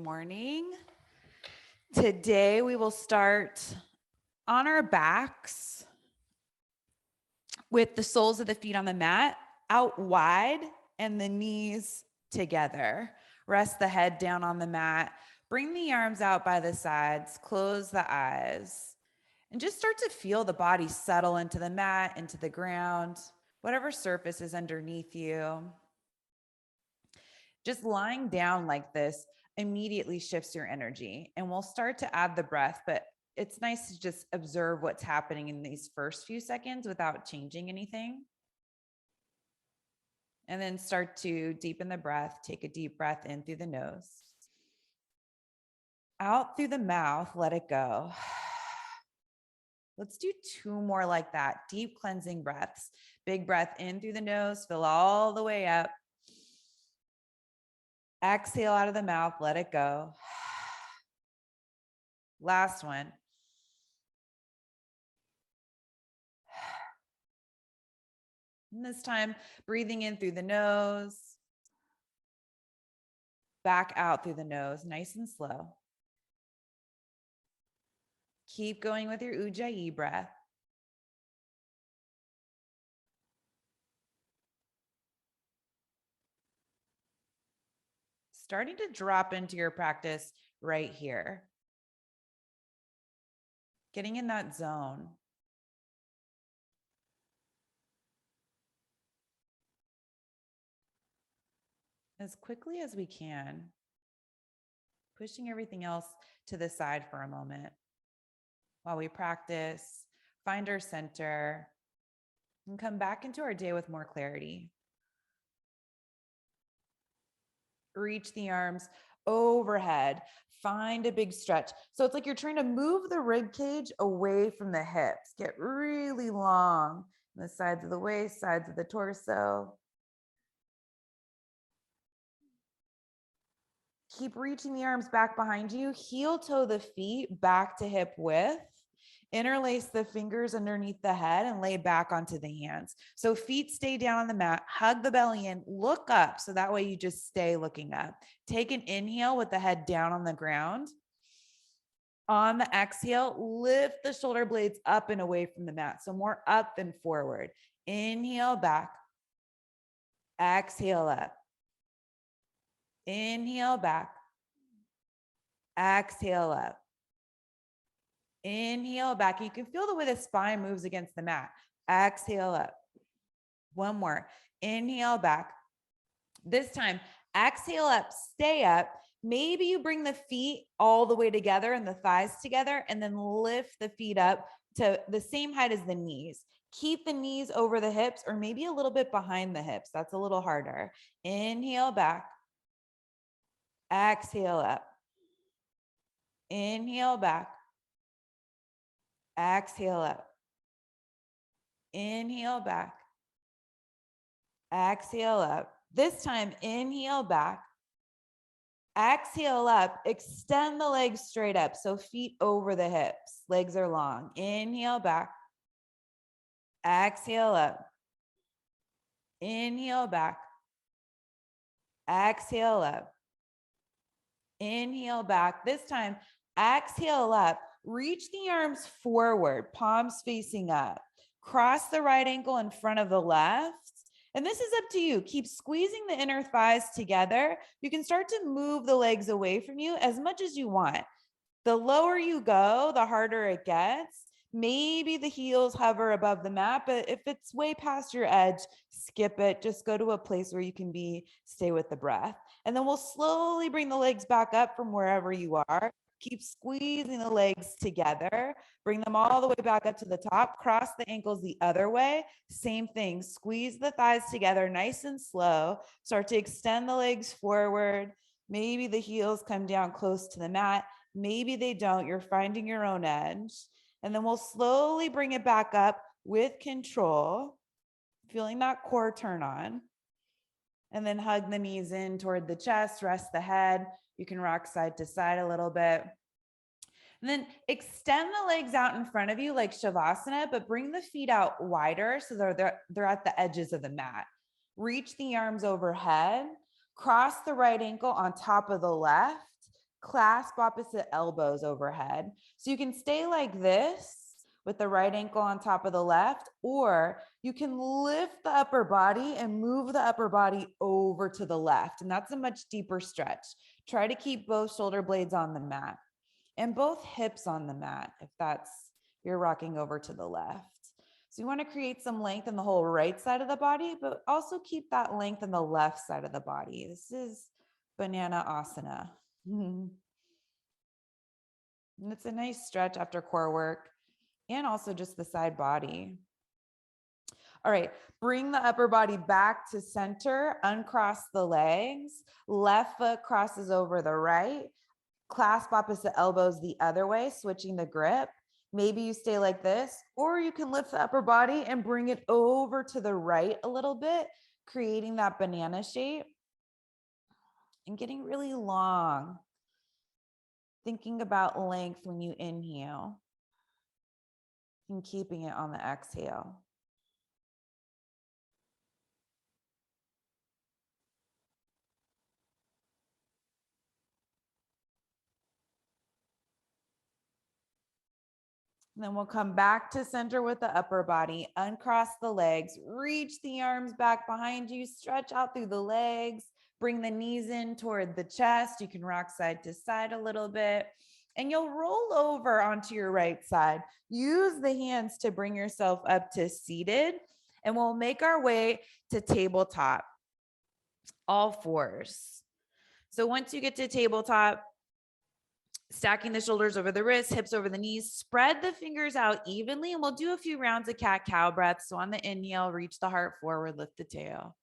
morning. Today we will start on our backs with the soles of the feet on the mat, out wide and the knees together. Rest the head down on the mat. Bring the arms out by the sides. Close the eyes. And just start to feel the body settle into the mat, into the ground, whatever surface is underneath you. Just lying down like this immediately shifts your energy, and we'll start to add the breath, but it's nice to just observe what's happening in these first few seconds without changing anything. And then start to deepen the breath. Take a deep breath in through the nose. Out through the mouth, let it go. Let's do 2 more like that. Deep cleansing breaths. Big breath in through the nose, fill all the way up. Exhale out of the mouth, let it go. Last one. And this time, breathing in through the nose, back out through the nose, nice and slow. Keep going with your Ujjayi breath. Starting to drop into your practice right here. Getting in that zone. As quickly as we can, pushing everything else to the side for a moment while we practice, find our center, and come back into our day with more clarity. Reach the arms overhead. Find a big stretch. So it's like you're trying to move the rib cage away from the hips. Get really long on the sides of the waist, sides of the torso. Keep reaching the arms back behind you. Heel toe the feet back to hip width. Interlace the fingers underneath the head and lay back onto the hands. So feet stay down on the mat, hug the belly in, look up. So that way you just stay looking up. Take an inhale with the head down on the ground. On the exhale, lift the shoulder blades up and away from the mat. So more up than forward. Inhale back. Exhale up. Inhale back. Exhale up. Inhale back. You can feel the way the spine moves against the mat. Exhale up. One more. Inhale back. This time, exhale up, stay up. Maybe you bring the feet all the way together and the thighs together, and then lift the feet up to the same height as the knees. Keep the knees over the hips or maybe a little bit behind the hips. That's a little harder. Inhale back. Exhale up. Inhale back. Exhale up. Inhale back. Exhale up. This time, inhale back. Exhale up. Extend the legs straight up. So feet over the hips. Legs are long. Inhale back. Exhale up. Inhale back. Exhale up. Inhale back. This time, exhale up. Reach the arms forward, palms facing up. Cross the right ankle in front of the left. And this is up to you. Keep squeezing the inner thighs together. You can start to move the legs away from you as much as you want. The lower you go, the harder it gets. Maybe the heels hover above the mat, but if it's way past your edge, skip it. Just go to a place where you can stay with the breath. And then we'll slowly bring the legs back up from wherever you are. Keep squeezing the legs together. Bring them all the way back up to the top. Cross the ankles the other way. Same thing. Squeeze the thighs together nice and slow. Start to extend the legs forward. Maybe the heels come down close to the mat. Maybe they don't. You're finding your own edge. And then we'll slowly bring it back up with control. Feeling that core turn on. And then hug the knees in toward the chest. Rest the head. You can rock side to side a little bit. And then extend the legs out in front of you like Shavasana, but bring the feet out wider so they're at the edges of the mat. Reach the arms overhead. Cross the right ankle on top of the left. Clasp opposite elbows overhead. So you can stay like this with the right ankle on top of the left, or you can lift the upper body and move the upper body over to the left. And that's a much deeper stretch. Try to keep both shoulder blades on the mat and both hips on the mat if that's you're rocking over to the left. So you want to create some length in the whole right side of the body, but also keep that length in the left side of the body. This is banana asana. And it's a nice stretch after core work and also just the side body. All right, bring the upper body back to center, uncross the legs, left foot crosses over the right, clasp opposite elbows the other way, switching the grip. Maybe you stay like this, or you can lift the upper body and bring it over to the right a little bit, creating that banana shape and getting really long. Thinking about length when you inhale and keeping it on the exhale. And then we'll come back to center with the upper body, uncross the legs, reach the arms back behind you, stretch out through the legs, bring the knees in toward the chest. You can rock side to side a little bit, and you'll roll over onto your right side. Use the hands to bring yourself up to seated, and we'll make our way to tabletop, all fours. So once you get to tabletop, stacking the shoulders over the wrists, hips over the knees, spread the fingers out evenly, and we'll do a few rounds of cat-cow breaths. So on the inhale, reach the heart forward, lift the tail.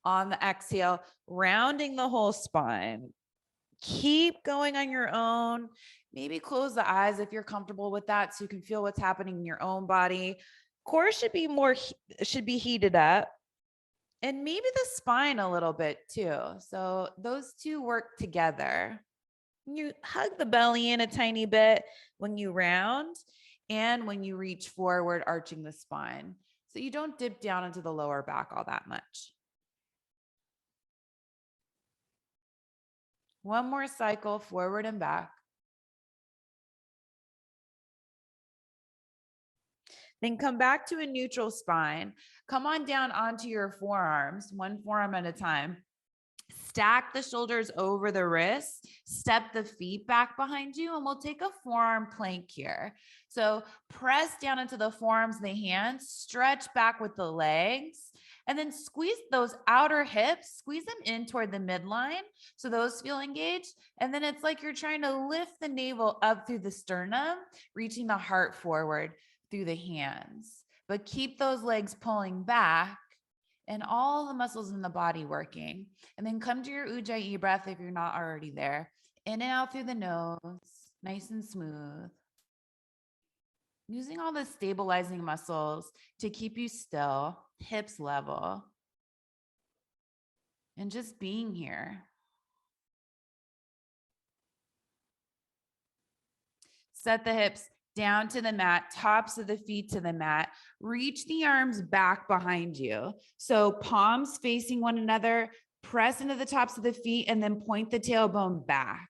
On the exhale, rounding the whole spine. Keep going on your own. Maybe close the eyes if you're comfortable with that so you can feel what's happening in your own body. Core should be heated up. And maybe the spine a little bit too. So those two work together. You hug the belly in a tiny bit when you round and when you reach forward, arching the spine. So you don't dip down into the lower back all that much. One more cycle, forward and back. Then come back to a neutral spine. Come on down onto your forearms, one forearm at a time. Stack the shoulders over the wrists, step the feet back behind you, and we'll take a forearm plank here. So press down into the forearms and the hands, stretch back with the legs, and then squeeze those outer hips, squeeze them in toward the midline so those feel engaged. And then it's like you're trying to lift the navel up through the sternum, reaching the heart forward through the hands. But keep those legs pulling back and all the muscles in the body working. And then come to your Ujjayi breath if you're not already there. In and out through the nose, nice and smooth. Using all the stabilizing muscles to keep you still, hips level. And just being here. Set the hips down to the mat, tops of the feet to the mat. Reach the arms back behind you. So palms facing one another, press into the tops of the feet, and then point the tailbone back.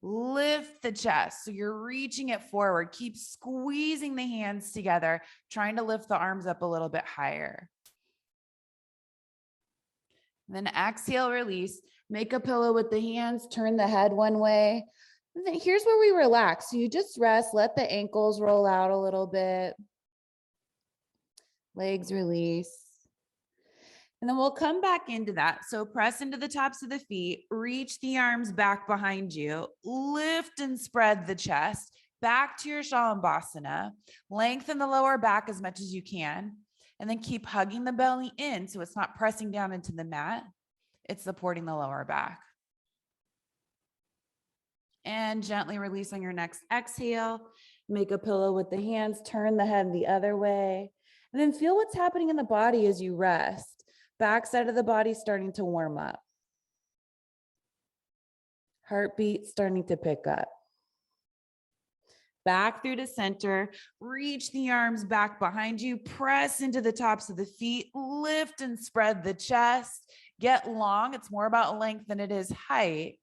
Lift the chest. So you're reaching it forward. Keep squeezing the hands together, trying to lift the arms up a little bit higher. And then exhale, release. Make a pillow with the hands, turn the head one way. And then here's where we relax. So you just rest, let the ankles roll out a little bit. Legs release. And then we'll come back into that. So press into the tops of the feet, reach the arms back behind you, lift and spread the chest, back to your Shalabhasana, lengthen the lower back as much as you can, and then keep hugging the belly in so it's not pressing down into the mat. It's supporting the lower back. And gently release on your next exhale. Make a pillow with the hands, turn the head the other way, and then feel what's happening in the body as you rest. Back side of the body starting to warm up. Heartbeat starting to pick up. Back through to center, reach the arms back behind you, press into the tops of the feet, lift and spread the chest, get long. It's more about length than it is height.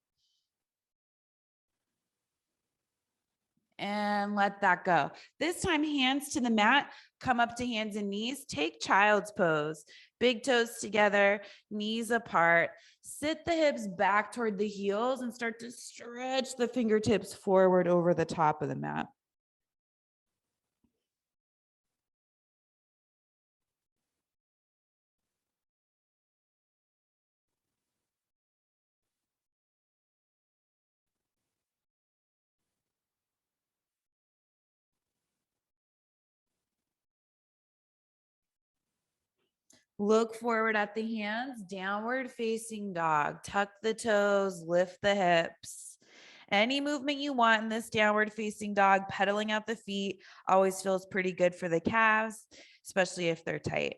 And let that go. This time, hands to the mat, come up to hands and knees, take child's pose, big toes together, knees apart, sit the hips back toward the heels and start to stretch the fingertips forward over the top of the mat. Look forward at the hands, downward facing dog. Tuck the toes, lift the hips. Any movement you want in this downward facing dog, pedaling out the feet always feels pretty good for the calves, especially if they're tight.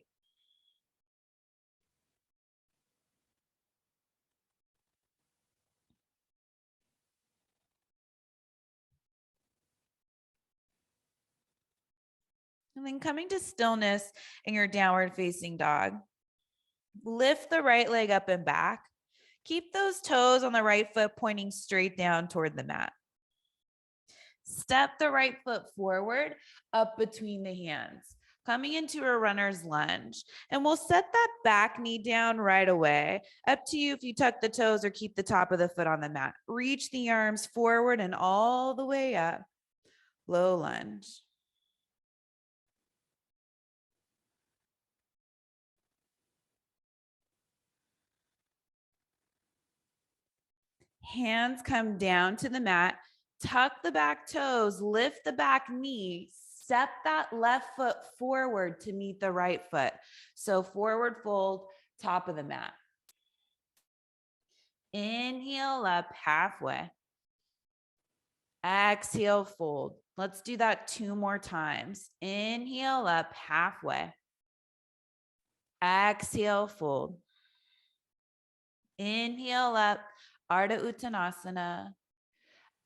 And then coming to stillness in your downward facing dog. Lift the right leg up and back. Keep those toes on the right foot pointing straight down toward the mat. Step the right foot forward up between the hands, coming into a runner's lunge. And we'll set that back knee down right away. Up to you if you tuck the toes or keep the top of the foot on the mat. Reach the arms forward and all the way up. Low lunge. Hands come down to the mat. Tuck the back toes, lift the back knee, step that left foot forward to meet the right foot. So forward fold, top of the mat. Inhale up halfway. Exhale, fold. Let's do that 2 more times. Inhale up halfway. Exhale, fold. Inhale up, Ardha Uttanasana.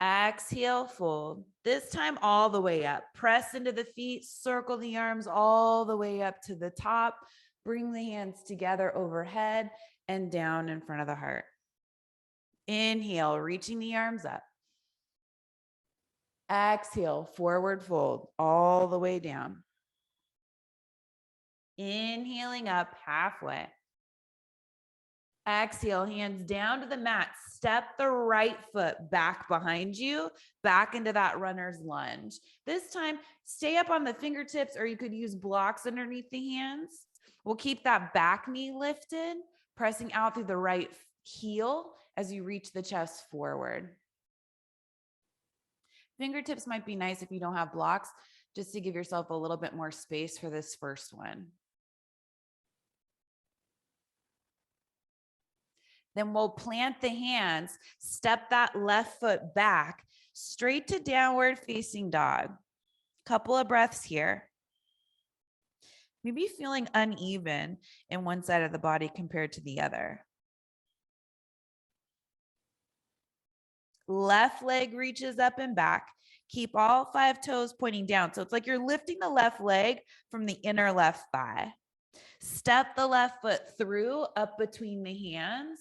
Exhale, fold. This time all the way up. Press into the feet, circle the arms all the way up to the top. Bring the hands together overhead and down in front of the heart. Inhale, reaching the arms up. Exhale, forward fold all the way down. Inhaling up halfway. Exhale, hands down to the mat. Step the right foot back behind you, back into that runner's lunge. This time, stay up on the fingertips, or you could use blocks underneath the hands. We'll keep that back knee lifted, pressing out through the right heel as you reach the chest forward. Fingertips might be nice if you don't have blocks, just to give yourself a little bit more space for this first one. Then we'll plant the hands, step that left foot back, straight to downward facing dog. Couple of breaths here. Maybe feeling uneven in one side of the body compared to the other. Left leg reaches up and back. Keep all 5 toes pointing down. So it's like you're lifting the left leg from the inner left thigh. Step the left foot through up between the hands.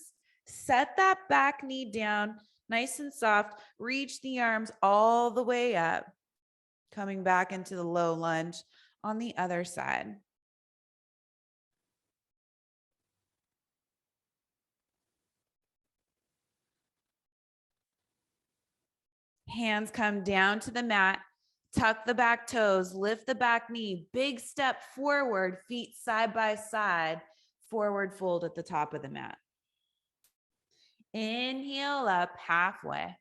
Set that back knee down, nice and soft. Reach the arms all the way up. Coming back into the low lunge on the other side. Hands come down to the mat. Tuck the back toes, lift the back knee, big step forward, feet side by side, forward fold at the top of the mat. Inhale up halfway.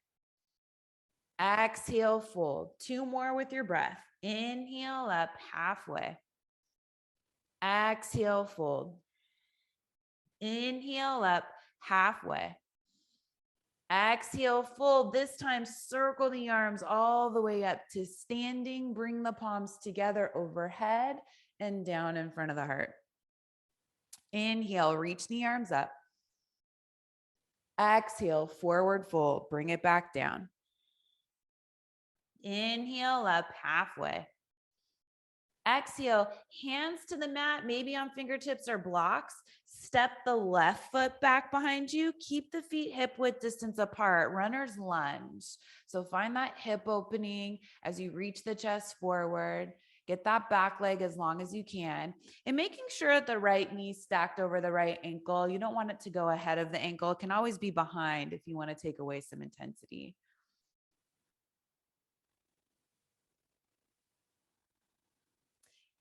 Exhale, fold. 2 more with your breath. Inhale up halfway. Exhale, fold. Inhale up halfway. Exhale, fold. This time, circle the arms all the way up to standing. Bring the palms together overhead and down in front of the heart. Inhale, reach the arms up. Exhale, forward fold. Bring it back down. Inhale up halfway. Exhale, hands to the mat, maybe on fingertips or blocks. Step the left foot back behind you. Keep the feet hip width distance apart. Runner's lunge. So find that hip opening as you reach the chest forward. Get that back leg as long as you can. And making sure that the right knee stacked over the right ankle. You don't want it to go ahead of the ankle. It can always be behind if you want to take away some intensity.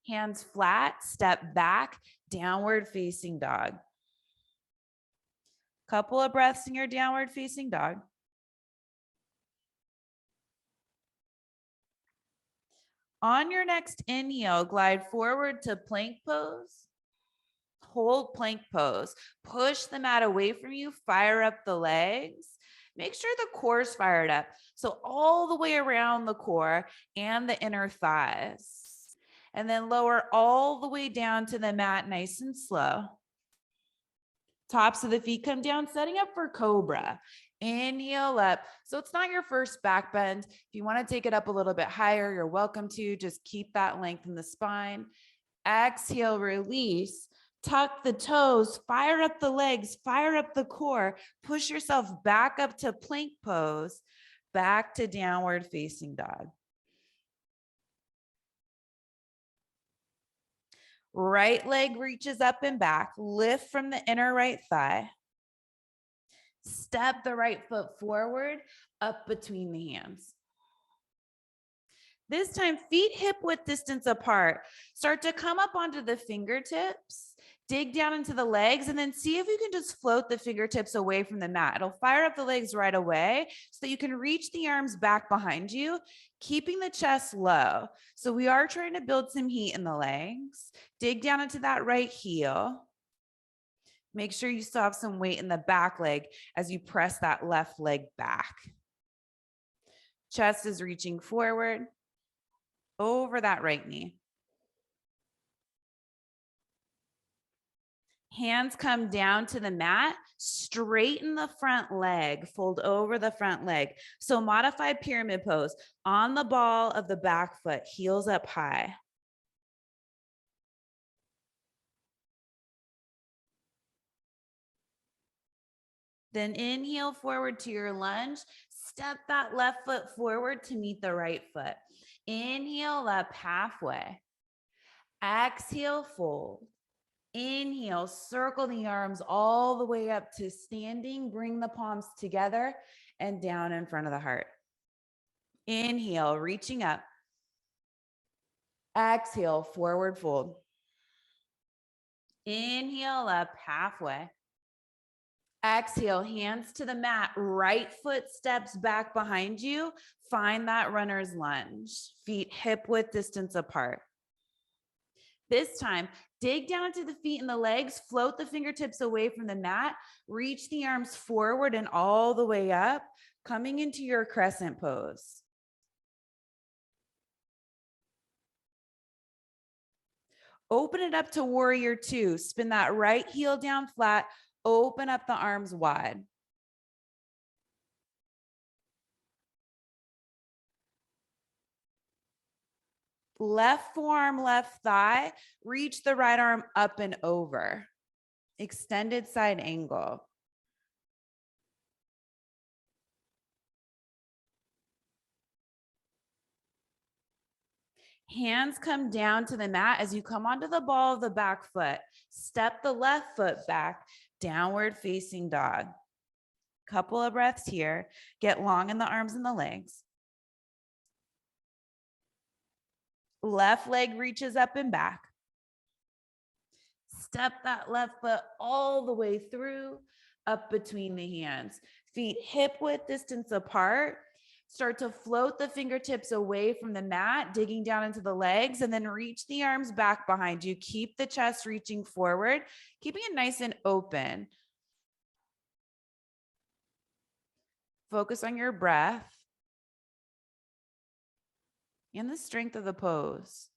Hands flat, step back, downward facing dog. Couple of breaths in your downward facing dog. On your next inhale, glide forward to plank pose. Hold plank pose. Push the mat away from you. Fire up the legs. Make sure the core's fired up. So all the way around the core and the inner thighs. And then lower all the way down to the mat, nice and slow. Tops of the feet come down, setting up for cobra. Inhale up. So it's not your first back bend. If you want to take it up a little bit higher, you're welcome to. Just keep that length in the spine. Exhale, release. Tuck the toes, fire up the legs, fire up the core. Push yourself back up to plank pose, back to downward facing dog. Right leg reaches up and back. Lift from the inner right thigh. Step the right foot forward, up between the hands. This time, feet hip width distance apart. Start to come up onto the fingertips. Dig down into the legs and then see if you can just float the fingertips away from the mat. It'll fire up the legs right away so that you can reach the arms back behind you, keeping the chest low. So we are trying to build some heat in the legs. Dig down into that right heel. Make sure you still have some weight in the back leg as you press that left leg back. Chest is reaching forward over that right knee. Hands come down to the mat, straighten the front leg, fold over the front leg. So modified pyramid pose on the ball of the back foot, heels up high. Then inhale forward to your lunge. Step that left foot forward to meet the right foot. Inhale up halfway. Exhale, fold. Inhale, circle the arms all the way up to standing. Bring the palms together and down in front of the heart. Inhale, reaching up. Exhale, forward fold. Inhale up halfway. Exhale, hands to the mat. Right foot steps back behind you. Find that runner's lunge. Feet hip width distance apart. This time, dig down to the feet and the legs, float the fingertips away from the mat, reach the arms forward and all the way up, coming into your crescent pose. Open it up to warrior two. Spin that right heel down flat, open up the arms wide. Left forearm, left thigh, reach the right arm up and over. Extended side angle. Hands come down to the mat as you come onto the ball of the back foot. Step the left foot back, downward facing dog. Couple of breaths here. Get long in the arms and the legs. Left leg reaches up and back. Step that left foot all the way through, up between the hands. Feet hip width distance apart. Start to float the fingertips away from the mat, digging down into the legs, and then reach the arms back behind you. Keep the chest reaching forward, keeping it nice and open. Focus on your breath and the strength of the pose.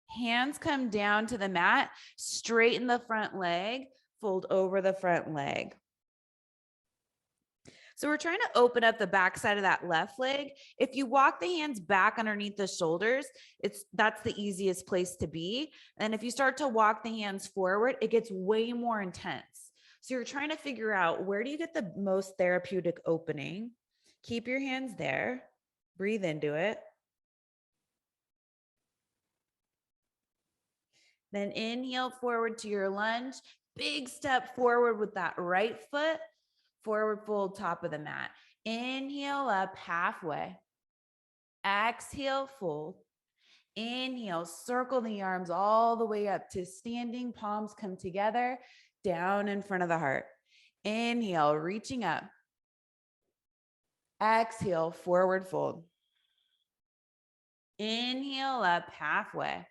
Hands come down to the mat, straighten the front leg, fold over the front leg. So we're trying to open up the back side of that left leg. If you walk the hands back underneath the shoulders, that's the easiest place to be. And if you start to walk the hands forward, it gets way more intense. So you're trying to figure out, where do you get the most therapeutic opening? Keep your hands there. Breathe into it. Then inhale forward to your lunge. Big step forward with that right foot. Forward fold, top of the mat. Inhale up halfway. Exhale, fold. Inhale, circle the arms all the way up to standing. Palms come together, down in front of the heart. Inhale, reaching up. Exhale, forward fold. Inhale up halfway.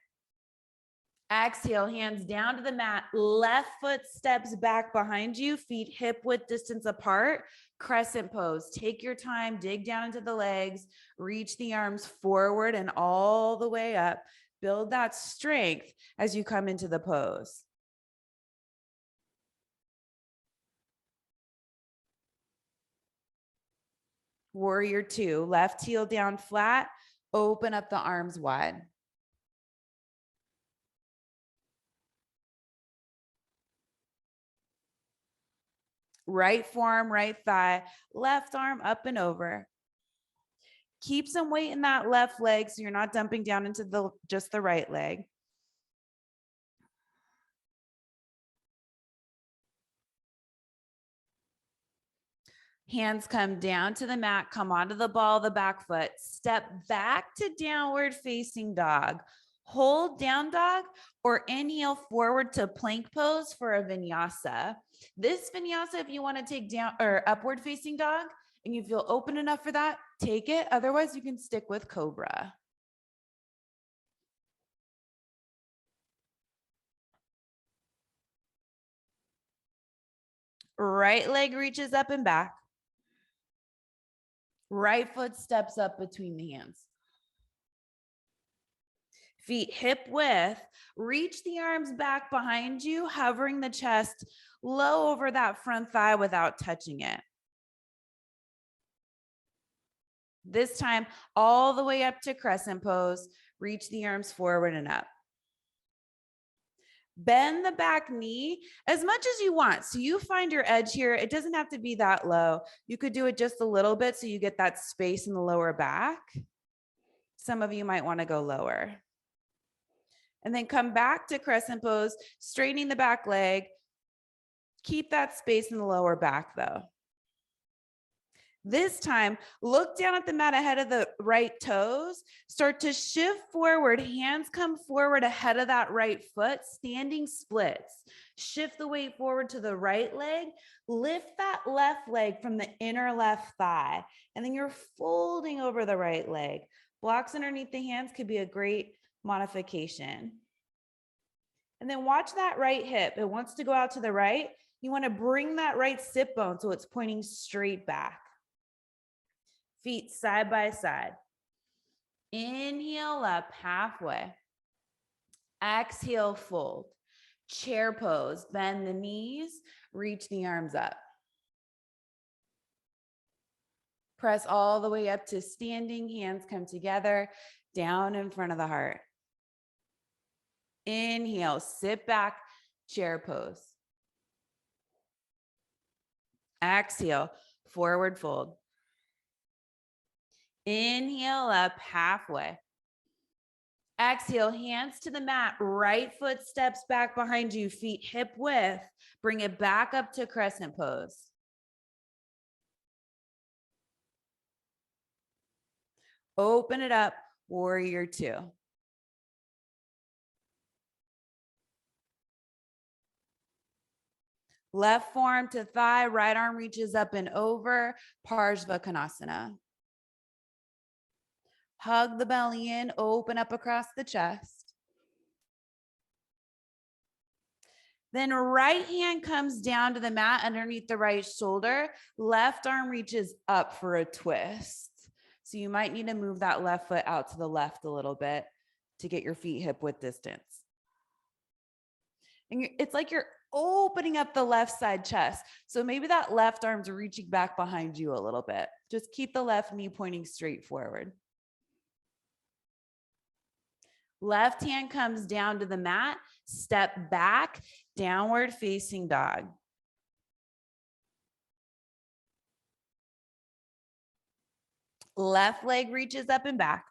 Exhale, hands down to the mat. Left foot steps back behind you, feet hip width distance apart. Crescent pose. Take your time, dig down into the legs, reach the arms forward and all the way up. Build that strength as you come into the pose. Warrior two, left heel down flat, open up the arms wide. Right forearm, right thigh, left arm up and over. Keep some weight in that left leg so you're not dumping down into just the right leg. Hands come down to the mat, come onto the ball of the back foot, step back to downward facing dog. Hold down dog or inhale forward to plank pose for a vinyasa. This vinyasa, if you want to take down or upward facing dog and you feel open enough for that, take it. Otherwise, you can stick with cobra. Right leg reaches up and back. Right foot steps up between the hands. Feet hip width, reach the arms back behind you, hovering the chest low over that front thigh without touching it. This time, all the way up to crescent pose, reach the arms forward and up. Bend the back knee as much as you want. So you find your edge here. It doesn't have to be that low. You could do it just a little bit so you get that space in the lower back. Some of you might want to go lower. And then come back to crescent pose, straightening the back leg. Keep that space in the lower back though. This time, look down at the mat ahead of the right toes. Start to shift forward. Hands come forward ahead of that right foot. Standing splits. Shift the weight forward to the right leg. Lift that left leg from the inner left thigh. And then you're folding over the right leg. Blocks underneath the hands could be a great modification. And then watch that right hip. It wants to go out to the right. You want to bring that right sit bone so it's pointing straight back. Feet side by side. Inhale up halfway. Exhale, fold. Chair pose. Bend the knees. Reach the arms up. Press all the way up to standing. Hands come together. Down in front of the heart. Inhale, sit back, chair pose. Exhale, forward fold. Inhale up halfway. Exhale, hands to the mat. Right foot steps back behind you, feet hip width. Bring it back up to crescent pose. Open it up, warrior two. Left forearm to thigh, right arm reaches up and over, Parsvakonasana. Hug the belly in, open up across the chest. Then right hand comes down to the mat underneath the right shoulder. Left arm reaches up for a twist. So you might need to move that left foot out to the left a little bit to get your feet hip width distance. And it's like you're opening up the left side chest. So maybe that left arm's reaching back behind you a little bit. Just keep the left knee pointing straight forward. Left hand comes down to the mat, step back, downward facing dog. Left leg reaches up and back.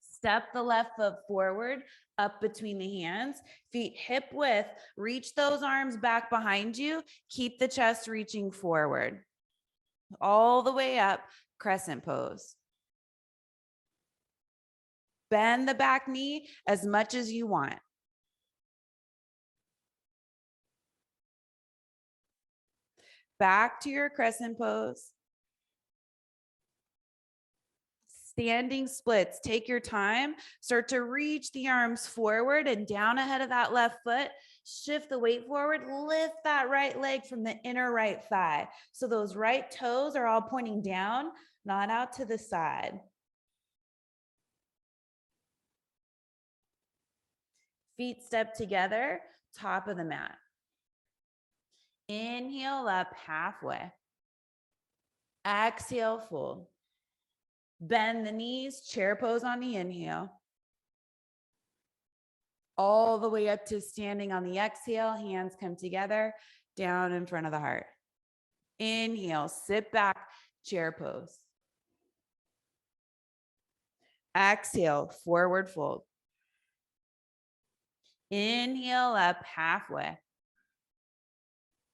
Step the left foot forward, up between the hands, feet hip width. Reach those arms back behind you. Keep the chest reaching forward. All the way up, crescent pose. Bend the back knee as much as you want. Back to your crescent pose. Standing splits, take your time. Start to reach the arms forward and down ahead of that left foot. Shift the weight forward, lift that right leg from the inner right thigh. So those right toes are all pointing down, not out to the side. Feet step together, top of the mat. Inhale up halfway. Exhale, fold. Bend the knees, chair pose on the inhale. All the way up to standing on the exhale, hands come together, down in front of the heart. Inhale, sit back, chair pose. Exhale, forward fold. Inhale up halfway.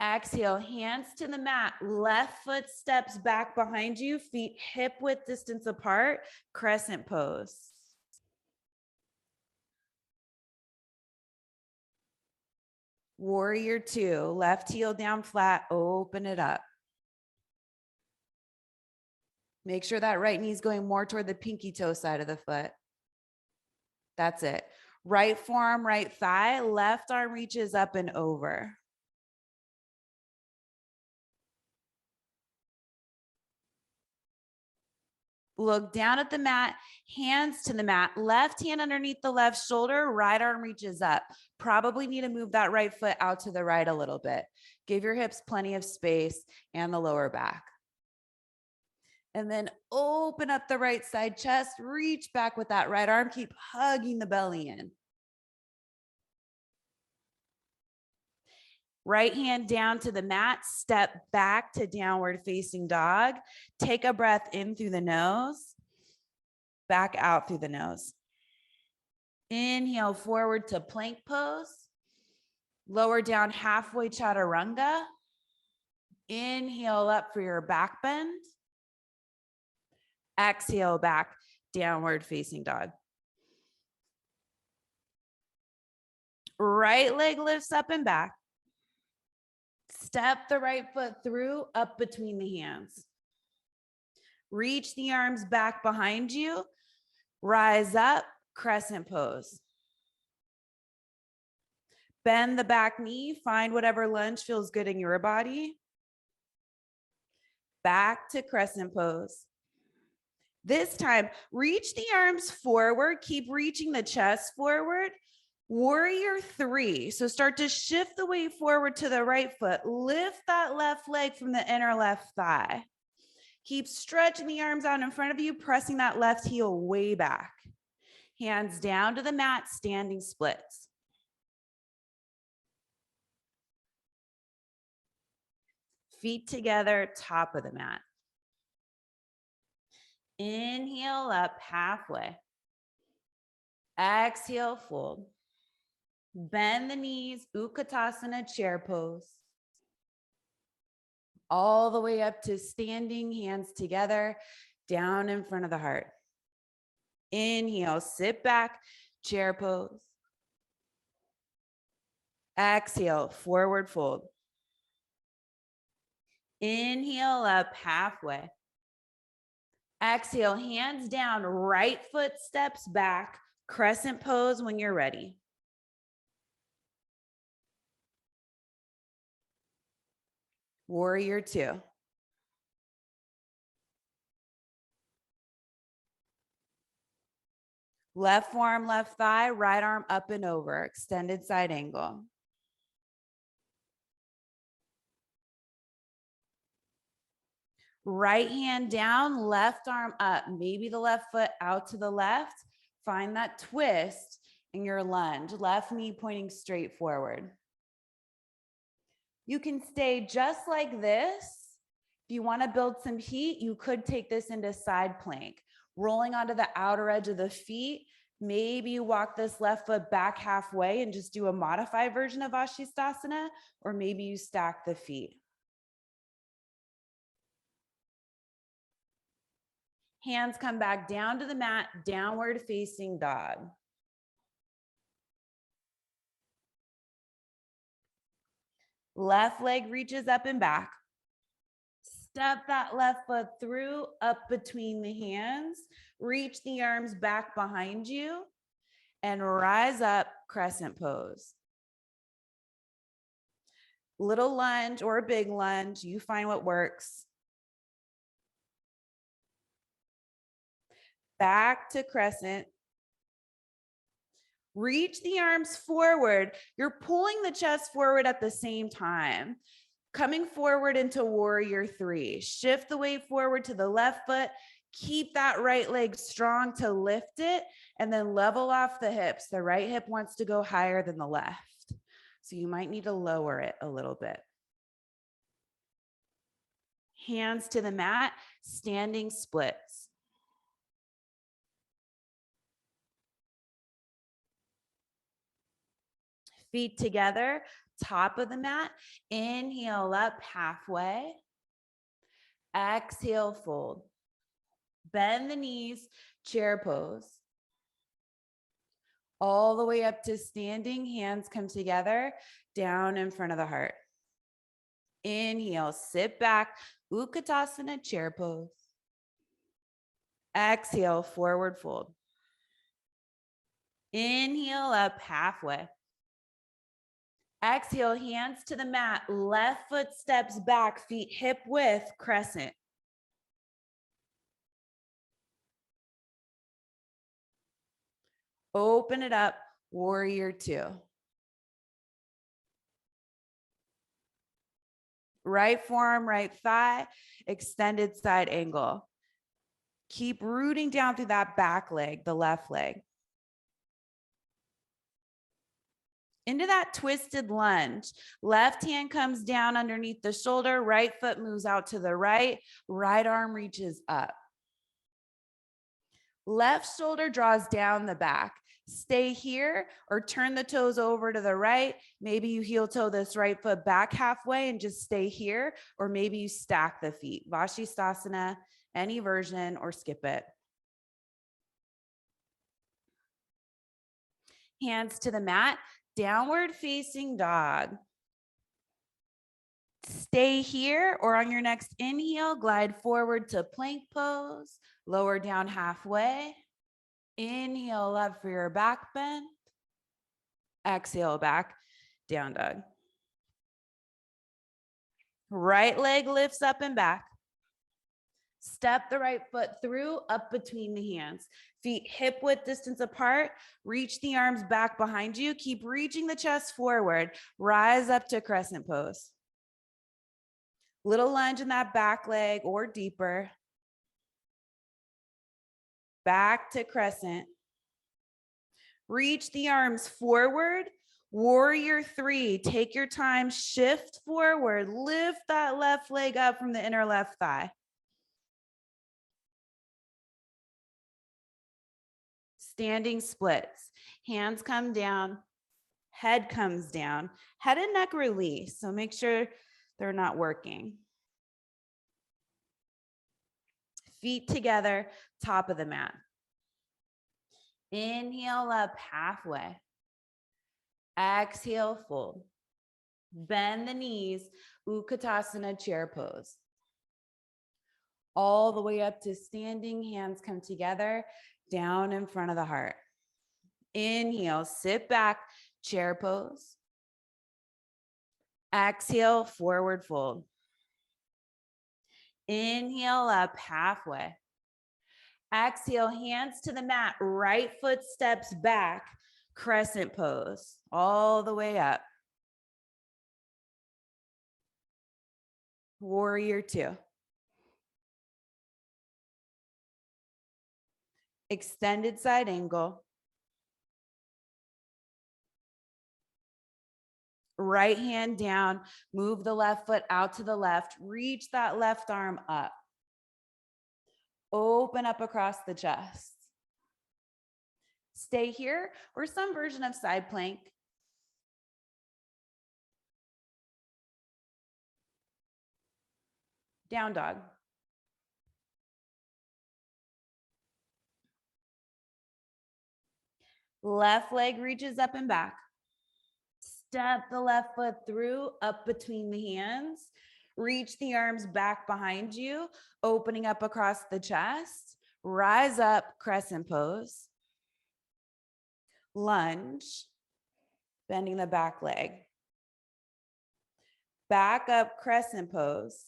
Exhale, hands to the mat, left foot steps back behind you, feet hip width distance apart, crescent pose. Warrior two, left heel down flat, open it up. Make sure that right knee is going more toward the pinky toe side of the foot. That's it. Right forearm, right thigh, left arm reaches up and over. Look down at the mat, hands to the mat, left hand underneath the left shoulder, right arm reaches up. Probably need to move that right foot out to the right a little bit. Give your hips plenty of space and the lower back. And then open up the right side chest, reach back with that right arm, keep hugging the belly in. Right hand down to the mat, step back to downward facing dog. Take a breath in through the nose, back out through the nose. Inhale forward to plank pose. Lower down halfway chaturanga. Inhale up for your back bend. Exhale back, downward facing dog. Right leg lifts up and back. Step the right foot through, up between the hands. Reach the arms back behind you. Rise up, crescent pose. Bend the back knee, find whatever lunge feels good in your body. Back to crescent pose. This time, reach the arms forward, keep reaching the chest forward. Warrior three. So start to shift the weight forward to the right foot. Lift that left leg from the inner left thigh. Keep stretching the arms out in front of you, pressing that left heel way back. Hands down to the mat, standing splits. Feet together, top of the mat. Inhale up halfway. Exhale, fold. Bend the knees, Utkatasana, chair pose. All the way up to standing, hands together, down in front of the heart. Inhale, sit back, chair pose. Exhale, forward fold. Inhale up halfway. Exhale, hands down, right foot steps back, crescent pose when you're ready. Warrior two. Left forearm, left thigh, right arm up and over, extended side angle. Right hand down, left arm up, maybe the left foot out to the left. Find that twist in your lunge, left knee pointing straight forward. You can stay just like this. If you want to build some heat, you could take this into side plank, rolling onto the outer edge of the feet. Maybe you walk this left foot back halfway and just do a modified version of Vashisthasana, or maybe you stack the feet. Hands come back down to the mat, downward facing dog. Left leg reaches up and back. Step that left foot through, up between the hands. Reach the arms back behind you and rise up, crescent pose. Little lunge or a big lunge, you find what works. Back to crescent. Reach the arms forward. You're pulling the chest forward at the same time. Coming forward into warrior three. Shift the weight forward to the left foot. Keep that right leg strong to lift it, and then level off the hips. The right hip wants to go higher than the left, so you might need to lower it a little bit. Hands to the mat, standing splits. Feet together, top of the mat. Inhale up halfway. Exhale, fold. Bend the knees, chair pose. All the way up to standing, hands come together, down in front of the heart. Inhale, sit back, Utkatasana, chair pose. Exhale, forward fold. Inhale up halfway. Exhale, hands to the mat, left foot steps back, feet hip width, crescent. Open it up, warrior two. Right forearm, right thigh, extended side angle. Keep rooting down through that back leg, the left leg. Into that twisted lunge. Left hand comes down underneath the shoulder, right foot moves out to the right, right arm reaches up. Left shoulder draws down the back. Stay here or turn the toes over to the right. Maybe you heel toe this right foot back halfway and just stay here, or maybe you stack the feet. Vashisthasana, any version, or skip it. Hands to the mat, downward facing dog. Stay here, or on your next inhale, glide forward to plank pose, lower down halfway. Inhale up for your back bend. Exhale back, down dog. Right leg lifts up and back. Step the right foot through, up between the hands. Feet hip width distance apart. Reach the arms back behind you. Keep reaching the chest forward. Rise up to crescent pose. Little lunge in that back leg or deeper. Back to crescent. Reach the arms forward. Warrior three, take your time, shift forward, lift that left leg up from the inner left thigh. Standing splits, hands come down, head comes down, head and neck release. So make sure they're not working. Feet together, top of the mat. Inhale up halfway. Exhale, fold. Bend the knees, Utkatasana, chair pose. All the way up to standing, hands come together, down in front of the heart. Inhale, sit back, chair pose. Exhale, forward fold. Inhale up halfway. Exhale, hands to the mat, right foot steps back, crescent pose, all the way up. Warrior two. Extended side angle. Right hand down, move the left foot out to the left, reach that left arm up. Open up across the chest. Stay here or some version of side plank. Down dog. Left leg reaches up and back. Step the left foot through, up between the hands. Reach the arms back behind you, opening up across the chest. Rise up, crescent pose. Lunge, bending the back leg. Back up, crescent pose.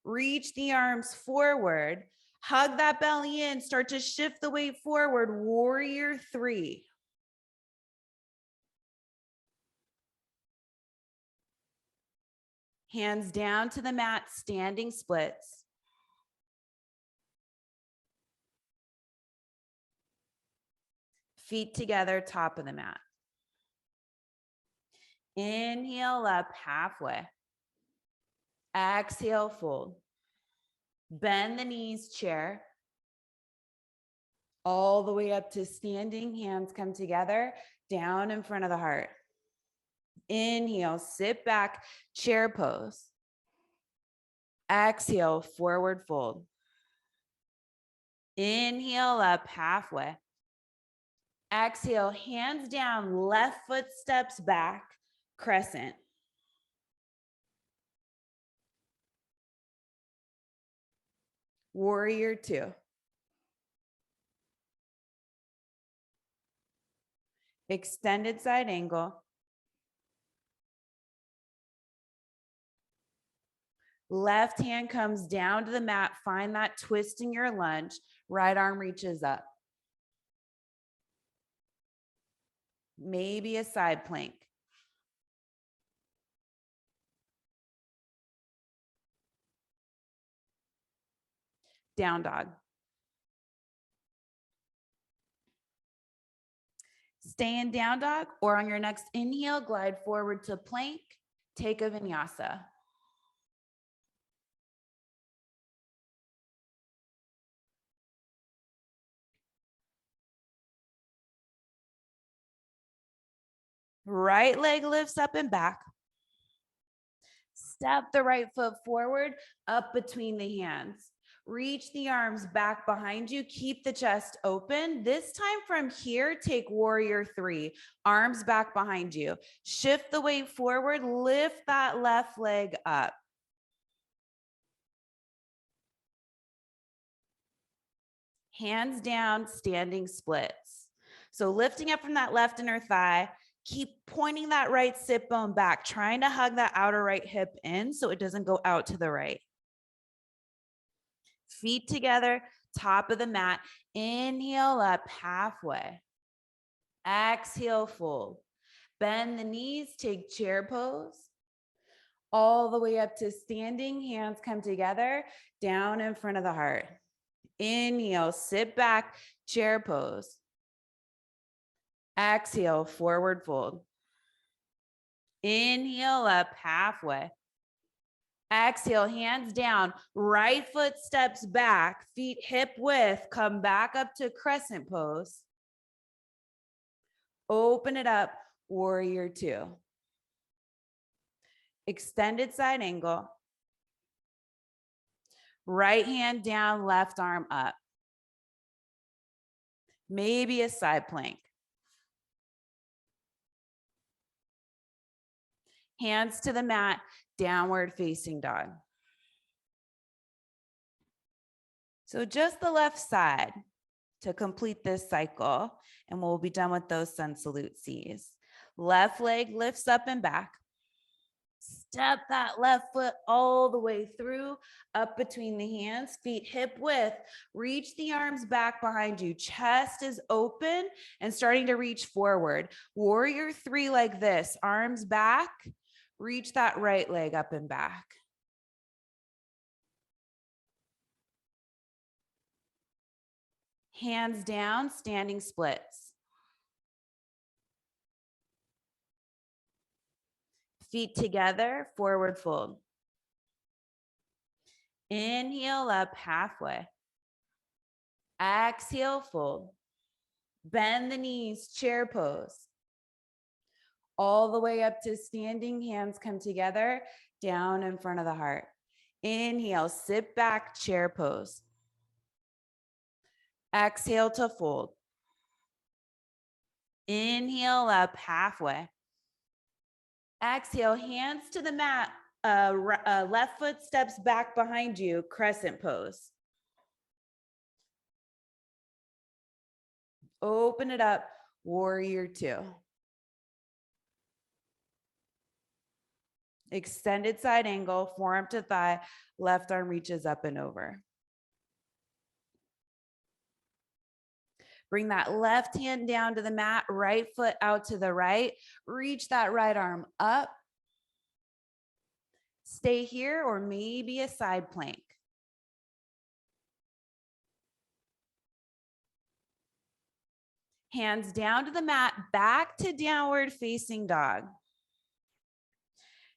Reach the arms forward. Hug that belly in. Start to shift the weight forward. Warrior 3. Hands down to the mat, standing splits. Feet together, top of the mat. Inhale up halfway. Exhale, fold. Bend the knees, chair. All the way up to standing, hands come together, down in front of the heart. Inhale, sit back, chair pose. Exhale, forward fold. Inhale up halfway. Exhale, hands down, left foot steps back, crescent. Warrior 2. Extended side angle. Left hand comes down to the mat. Find that twist in your lunge. Right arm reaches up. Maybe a side plank. Down dog. Stay in down dog, or on your next inhale, glide forward to plank. Take a vinyasa. Right leg lifts up and back. Step the right foot forward, up between the hands. Reach the arms back behind you. Keep the chest open. This time from here, take warrior 3. Arms back behind you. Shift the weight forward. Lift that left leg up. Hands down, standing splits. So lifting up from that left inner thigh, keep pointing that right sit bone back, trying to hug that outer right hip in so it doesn't go out to the right. Feet together, top of the mat. Inhale up halfway. Exhale, fold. Bend the knees, take chair pose. All the way up to standing, hands come together, down in front of the heart. Inhale, sit back, chair pose. Exhale, forward fold. Inhale up halfway. Exhale, hands down, right foot steps back, feet hip width, come back up to crescent pose. Open it up, warrior 2. Extended side angle. Right hand down, left arm up. Maybe a side plank. Hands to the mat, downward facing dog. So just the left side to complete this cycle, and we'll be done with those sun salute C's. Left leg lifts up and back. Step that left foot all the way through, up between the hands, feet hip width. Reach the arms back behind you. Chest is open and starting to reach forward. Warrior 3 like this, arms back. Reach that right leg up and back. Hands down, standing splits. Feet together, forward fold. Inhale up halfway. Exhale, fold. Bend the knees, chair pose. All the way up to standing, hands come together, down in front of the heart. Inhale, sit back, chair pose. Exhale to fold. Inhale up halfway. Exhale, hands to the mat. Left foot steps back behind you, crescent pose. Open it up, warrior two. Extended side angle, forearm to thigh, left arm reaches up and over. Bring that left hand down to the mat, right foot out to the right. Reach that right arm up. Stay here or maybe a side plank. Hands down to the mat, back to downward facing dog.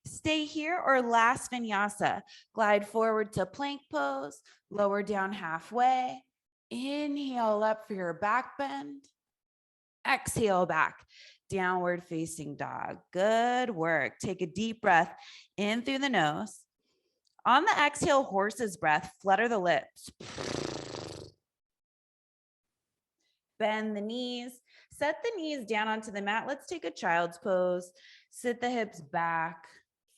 Stay here or last vinyasa. Glide forward to plank pose, lower down halfway. Inhale up for your back bend. Exhale back, downward facing dog. Good work. Take a deep breath in through the nose. On the exhale, horse's breath, flutter the lips. Bend the knees, set the knees down onto the mat. Let's take a child's pose. Sit the hips back,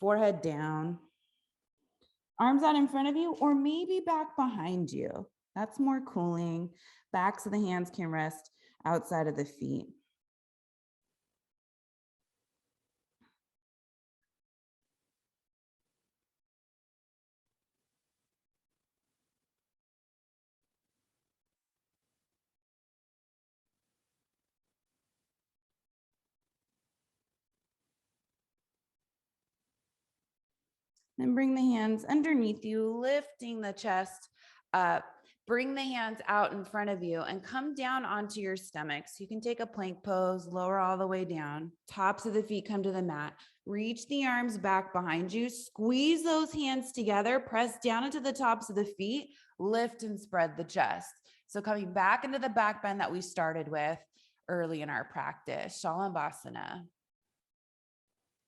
forehead down. Arms out in front of you or maybe back behind you. That's more cooling. Backs of the hands can rest outside of the feet. Then bring the hands underneath you, lifting the chest up. Bring the hands out in front of you and come down onto your stomach. So you can take a plank pose, lower all the way down. Tops of the feet come to the mat. Reach the arms back behind you. Squeeze those hands together. Press down into the tops of the feet. Lift and spread the chest. So coming back into the back bend that we started with early in our practice, Shalabhasana.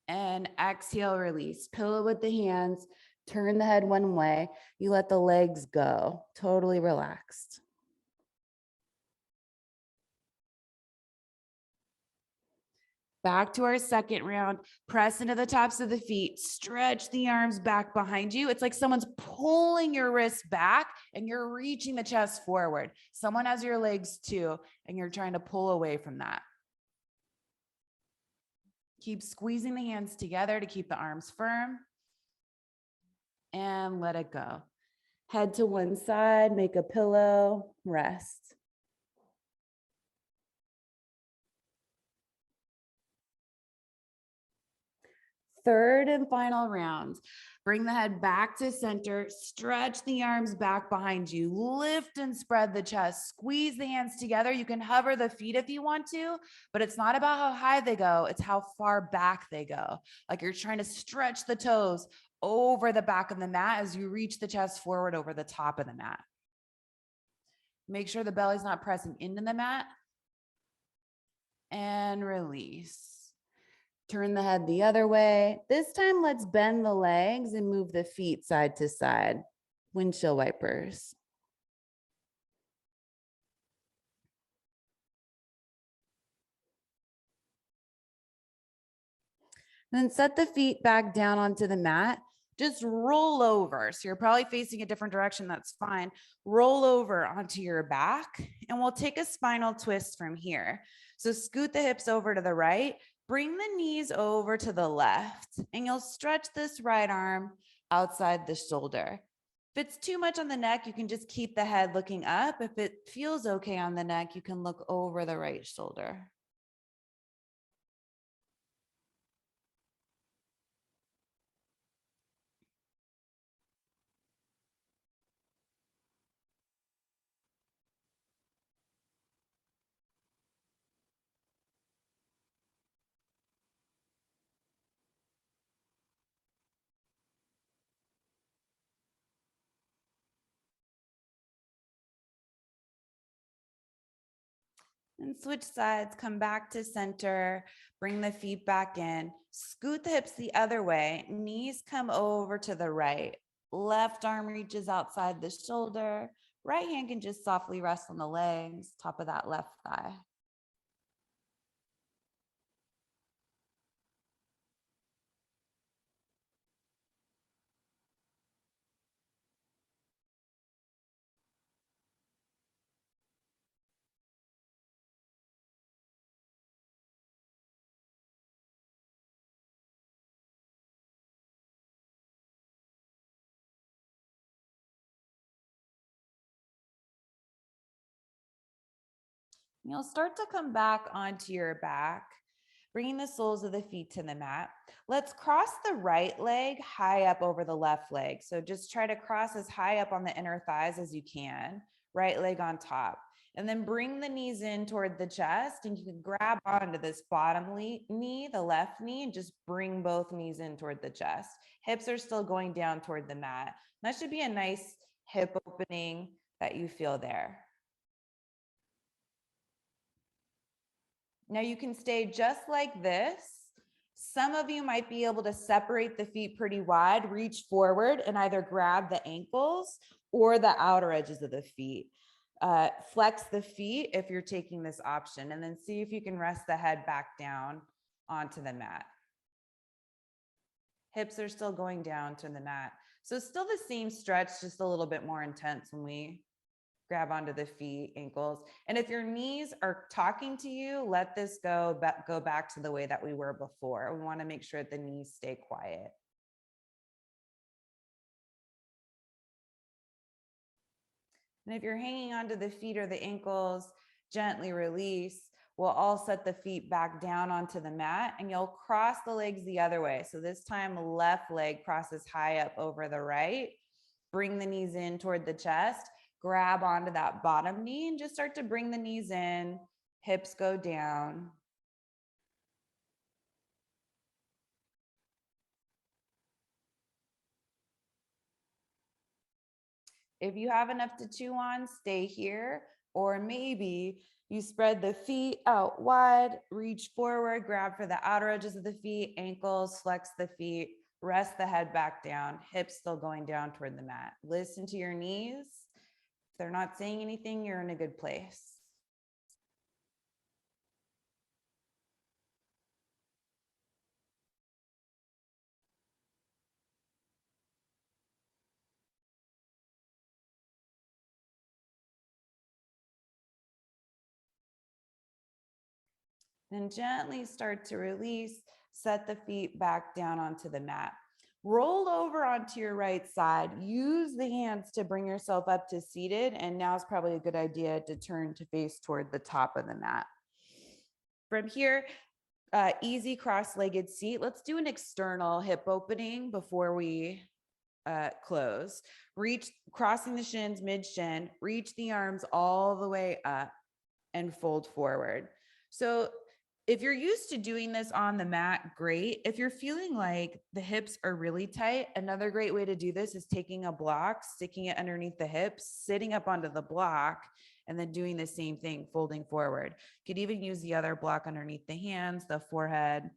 And exhale, release. Pillow with the hands. Turn the head one way. You let the legs go. Totally relaxed. Back to our second round. Press into the tops of the feet. Stretch the arms back behind you. It's like someone's pulling your wrists back and you're reaching the chest forward. Someone has your legs too, and you're trying to pull away from that. Keep squeezing the hands together to keep the arms firm. And let it go. Head to one side, make a pillow, rest. Third and final round. Bring the head back to center, stretch the arms back behind you, lift and spread the chest, squeeze the hands together. You can hover the feet if you want to, but it's not about how high they go, it's how far back they go. Like you're trying to stretch the toes over the back of the mat as you reach the chest forward over the top of the mat. Make sure the belly's not pressing into the mat. And release. Turn the head the other way. This time, let's bend the legs and move the feet side to side. Windshield wipers. Then set the feet back down onto the mat. Just roll over. So you're probably facing a different direction. That's fine. Roll over onto your back and we'll take a spinal twist from here. So scoot the hips over to the right. Bring the knees over to the left and you'll stretch this right arm outside the shoulder. If it's too much on the neck, you can just keep the head looking up. If it feels okay on the neck, you can look over the right shoulder. And switch sides, come back to center, bring the feet back in, scoot the hips the other way, knees come over to the right, left arm reaches outside the shoulder, right hand can just softly rest on the legs, top of that left thigh. You'll start to come back onto your back, bringing the soles of the feet to the mat. Let's cross the right leg high up over the left leg. So just try to cross as high up on the inner thighs as you can, right leg on top. And then bring the knees in toward the chest, and you can grab onto this bottom knee, the left knee, and just bring both knees in toward the chest. Hips are still going down toward the mat. That should be a nice hip opening that you feel there. Now you can stay just like this. Some of you might be able to separate the feet pretty wide, reach forward and either grab the ankles or the outer edges of the feet. Flex the feet if you're taking this option, and then see if you can rest the head back down onto the mat. Hips are still going down to the mat. So still the same stretch, just a little bit more intense when we grab onto the feet, ankles. And if your knees are talking to you, let this go back to the way that we were before. We want to make sure that the knees stay quiet. And if you're hanging onto the feet or the ankles, gently release. We'll all set the feet back down onto the mat, and you'll cross the legs the other way. So this time, left leg crosses high up over the right. Bring the knees in toward the chest. Grab onto that bottom knee and just start to bring the knees in. Hips go down. If you have enough to chew on, stay here. Or maybe you spread the feet out wide, reach forward, grab for the outer edges of the feet, ankles, flex the feet, rest the head back down, hips still going down toward the mat. Listen to your knees. If they're not saying anything, you're in a good place. Then gently start to release, set the feet back down onto the mat. Roll over onto your right side. Use the hands to bring yourself up to seated. And now is probably a good idea to turn to face toward the top of the mat. From here, easy cross-legged seat. Let's do an external hip opening before we close. Reach, crossing the shins mid-shin, reach the arms all the way up and fold forward. So if you're used to doing this on the mat, great. If you're feeling like the hips are really tight, another great way to do this is taking a block, sticking it underneath the hips, sitting up onto the block, and then doing the same thing, folding forward. You could even use the other block underneath the hands, the forehead.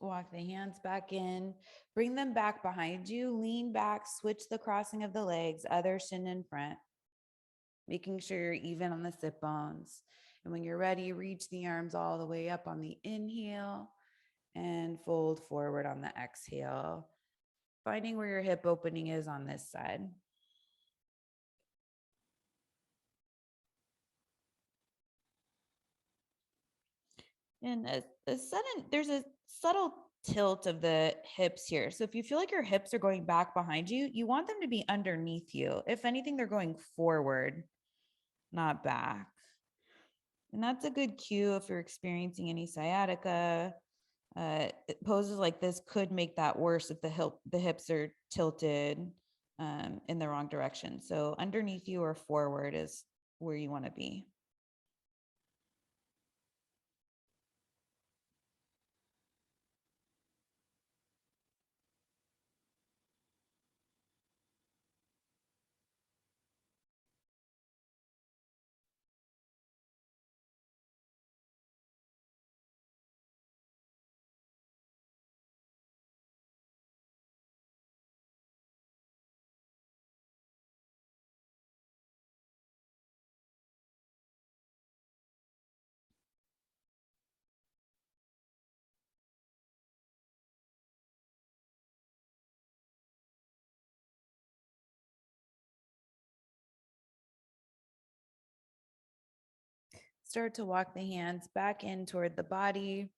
Walk the hands back in, bring them back behind you, lean back, switch the crossing of the legs, other shin in front, making sure you're even on the sit bones. And when you're ready, reach the arms all the way up on the inhale and fold forward on the exhale, finding where your hip opening is on this side. And there's a subtle tilt of the hips here. So if you feel like your hips are going back behind you, you want them to be underneath you. If anything, they're going forward, not back. And that's a good cue if you're experiencing any sciatica. Poses like this could make that worse if the hips are tilted in the wrong direction. So underneath you or forward is where you want to be. Start to walk the hands back in toward the body.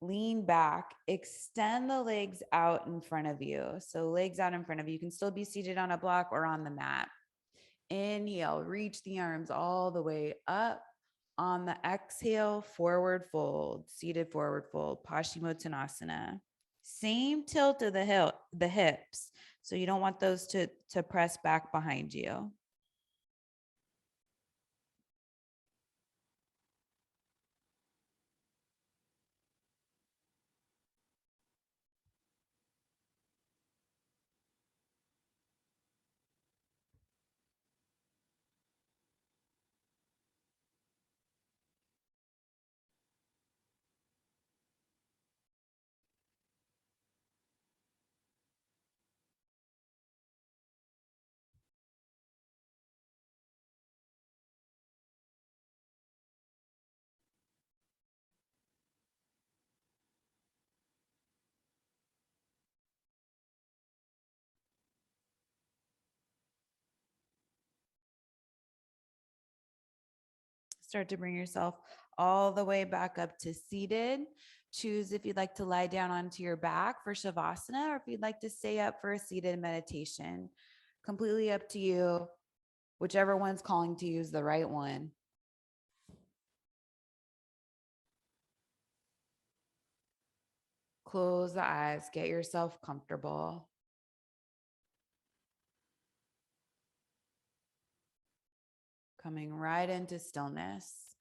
Lean back, extend the legs out in front of you. So, legs out in front of you. You can still be seated on a block or on the mat. Inhale, reach the arms all the way up. On the exhale, forward fold, seated forward fold, Paschimottanasana. Same tilt of the hips. So you don't want those to press back behind you. Start to bring yourself all the way back up to seated. Choose if you'd like to lie down onto your back for Shavasana or if you'd like to stay up for a seated meditation. Completely up to you. Whichever one's calling to you is the right one. Close the eyes, get yourself comfortable. Coming right into stillness.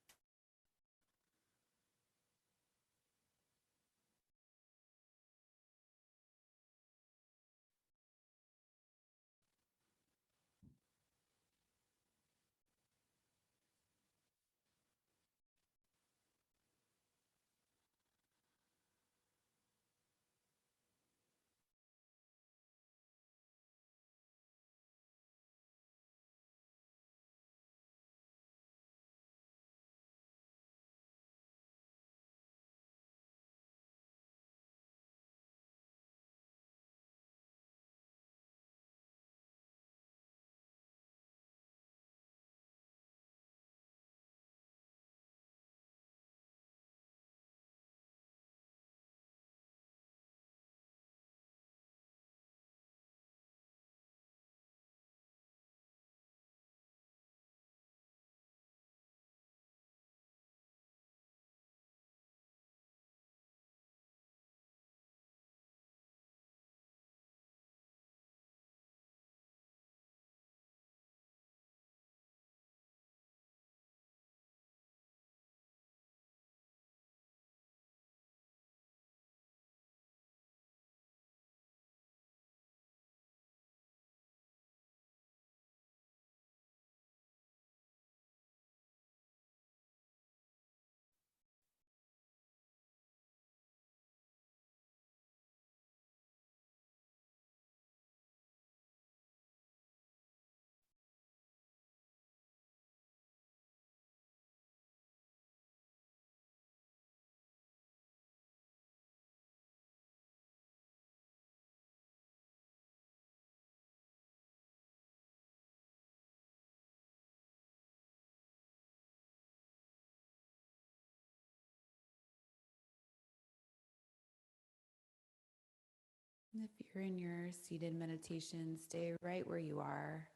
If you're in your seated meditation, stay right where you are.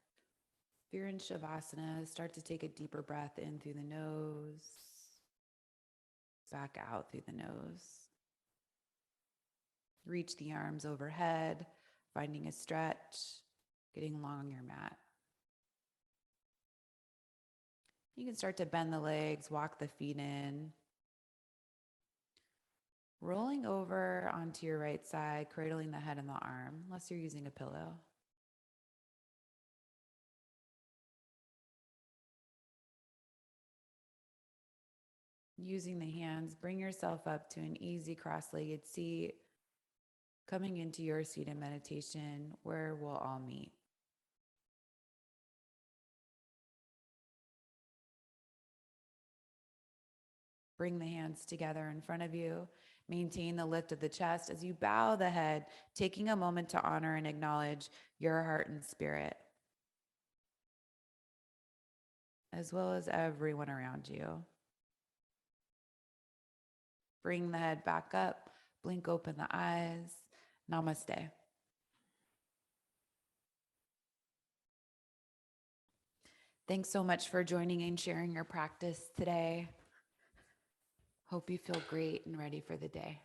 If you're in Shavasana, start to take a deeper breath in through the nose, back out through the nose. Reach the arms overhead, finding a stretch, getting along your mat. You can start to bend the legs, walk the feet in. Rolling over onto your right side, cradling the head and the arm, unless you're using a pillow. Using the hands, bring yourself up to an easy cross-legged seat, coming into your seated meditation where we'll all meet. Bring the hands together in front of you. Maintain the lift of the chest as you bow the head, taking a moment to honor and acknowledge your heart and spirit, as well as everyone around you. Bring the head back up, blink open the eyes. Namaste. Thanks so much for joining and sharing your practice today. Hope you feel great and ready for the day.